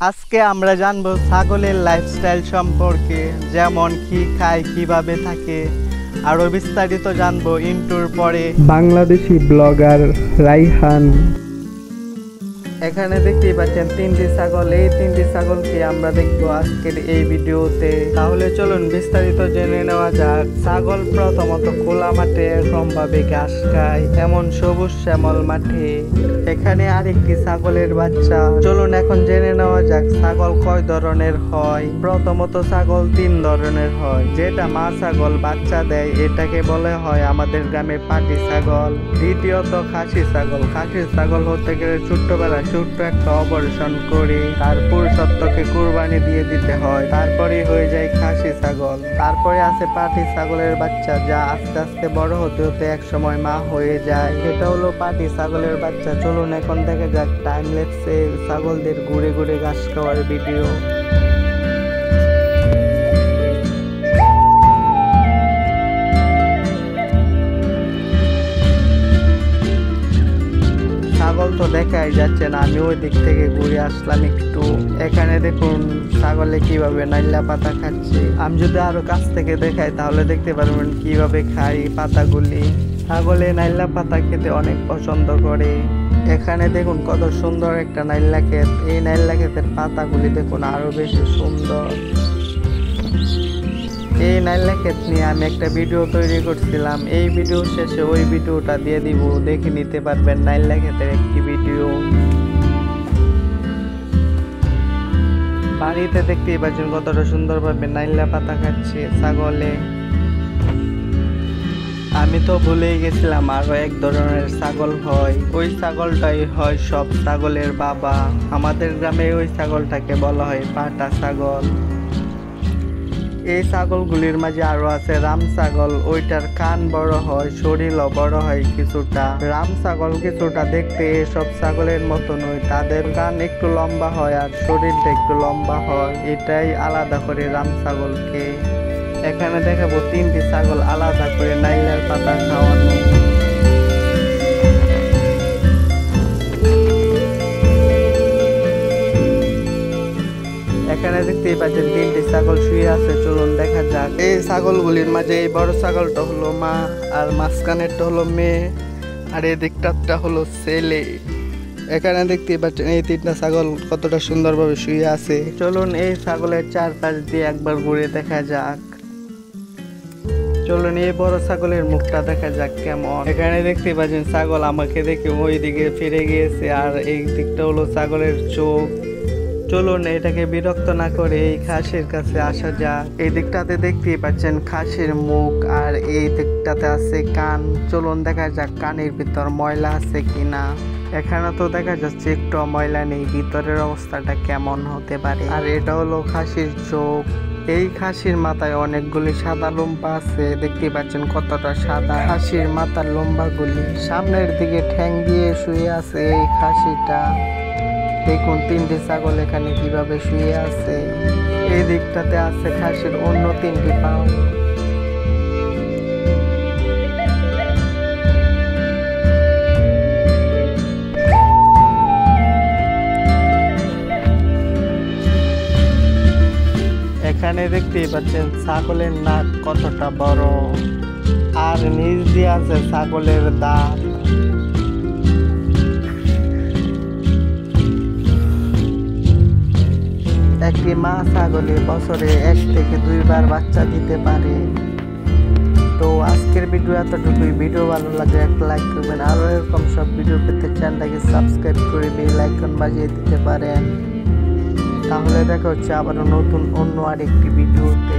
আজকে আমরা জানবো ছাগলের লাইফস্টাইল সম্পর্কে, যেমন কি খায়, কিভাবে থাকে, আরো বিস্তারিত জানবো ইন্ট্রোর পরে। বাংলাদেশি ব্লগার রাইহান। এখানে দেখতেই পাচ্ছেন তিনটি ছাগল। এই তিনটি ছাগলকে আমরা দেখবো আজকের এই ভিডিওতে। তাহলে চলুন বিস্তারিত জেনে নেওয়া যাক। ছাগল প্রথমত খোলা মাঠে এরকমভাবে ঘাস খায়, এমন সবুজ শ্যামল মাঠে। এখানে আরেকটি ছাগলের বাচ্চা। চলুন এখন জেনে নেওয়া যাক ছাগল কয় ধরনের হয়। প্রথমত ছাগল 3 ধরনের হয়। যেটা মা ছাগল বাচ্চা দেয় এটাকে বলে হয় আমাদের গ্রামে পাটি ছাগল। দ্বিতীয়ত খাসি ছাগল। খাসি ছাগল হতে গেলে ছোট্টবেলা ছোট্ট একটা অপারেশন করে তার পুরুষত্বকে কুরবানি দিয়ে দিতে হয়, তারপরে হয়ে যায় খাসি ছাগল। তারপরে আছে পাটি ছাগলের বাচ্চা, যা আস্তে আস্তে বড় হতে হতে এক সময় মা হয়ে যায়। এটা হলো পাটি ছাগলের বাচ্চা। চলুন এখন দেখা যাক টাইম ল্যাপসে ছাগলদের ঘুরে ঘুরে ঘাস খাওয়ার ভিডিও। ছাগল তো দেখাই যাচ্ছে না, আমি ওই দিক থেকে ঘুরে আসলাম একটু। এখানে দেখুন ছাগলে কিভাবে নাইলা পাতা খাচ্ছে। আমি যদি আরো কাছ থেকে দেখাই তাহলে দেখতে পারবেন কিভাবে খাই পাতাগুলি। ছাগলে নাইলা পাতা খেতে অনেক পছন্দ করে। এখানে দেখুন কত সুন্দর একটা নাইলা ক্ষেত। এই নাইলা ক্ষেতের পাতাগুলি দেখুন আরো বেশি সুন্দর। এই নাইলা ক্ষেত নিয়ে আমি একটা ভিডিও তৈরি করছিলাম। এই ভিডিও শেষে ওই ভিডিওটা দিয়ে দিব, দেখে নিতে পারবেন নাইলা ক্ষেতের একটি ভিডিও। বাড়িতে দেখতেই পাচ্ছেন কতটা সুন্দরভাবে নাইলা পাতা খাচ্ছে ছাগলে। আমি তো ভুলেই গেছিলাম আরো এক ধরনের ছাগল হয়। ওই ছাগলটাই হয় সব ছাগলের বাবা। আমাদের গ্রামে ওই ছাগলটাকে বলা হয় পাটা ছাগল। এই ছাগলগুলির মাঝে আরো আছে রাম ছাগল। ওইটার কান বড় হয়, শরীরও বড় হয় কিছুটা। রাম ছাগল কিছুটা দেখতে সব ছাগলের মতো নয়, তাদের কান একটু লম্বা হয় আর শরীরটা একটু লম্বা হয়। এটাই আলাদা করে রাম ছাগলকে। এখানে দেখাবো 3টি ছাগল আলাদা করে নাইলার পাতা খাওয়ানো। এখানে দেখতেই পাচ্ছেন 3টি ছাগল শুয়ে আছে। চলুন দেখা যাক। এই ছাগলগুলির মাঝে এই বড় ছাগলটা হলো মা, আর মাঝখানেরটা হলো মেয়ে, আর এই দিকটারটা হলো ছেলে। এখানে দেখতেই পাচ্ছেন এই 3টা ছাগল কতটা সুন্দরভাবে শুয়ে আছে। চলুন এই ছাগলের চারপাশ দিয়ে একবার ঘুরে দেখা যাক। চলুন এই বড় ছাগলের মুখটা দেখা যাক কেমন। এখানে দেখতে পাচ্ছেন ছাগল আমাকে দেখে ওই দিকে ফিরে গিয়েছে, আর এই দিকটা হলো ছাগলের চোখ। চলুন এটাকে বিরক্ত না করে এই খাসির কাছে আসা যাক। এই দিকটাতে দেখতেই পাচ্ছেন খাসির মুখ, আর এই দিকটাতে আছে কান। চলুন দেখা যাক কানের ভিতর ময়লা আছে কিনা। এখানে তো দেখা যাচ্ছে একটু ময়লা নেই, ভিতরের অবস্থাটা কেমন হতে পারে। আর এটা হলো খাসির চোখ। এই খাসির মাথায় অনেকগুলি সাদা লোম্বা আছে, দেখতে পাচ্ছেন কতটা সাদা খাসির মাথার লোম্বাগুলি। সামনের দিকে ঠ্যাং দিয়ে শুয়ে আছে এই খাসিটা। দেখুন 3টি ছাগল এখানে কিভাবে শুয়ে আছে। এই দিকটাতে আছে খাসির অন্য 3টি পাও। এখানে দেখতেই পাচ্ছেন ছাগলের নাক কতটা বড়, আর নিচ দিয়ে আছে ছাগলের দাঁত। একটি মা ছাগলে বছরে 1 থেকে 2 বার বাচ্চা দিতে পারে। তো আজকের ভিডিও এতটুকুই। ভিডিও ভালো লাগলে একটা লাইক করবেন। আরো এরকম সব ভিডিও পেতে চ্যানেলটাকে সাবস্ক্রাইব করে বেল আইকন বাজিয়ে দিতে পারেন। তাহলে দেখা হচ্ছে আবারও নতুন অন্য আরেকটি ভিডিওতে।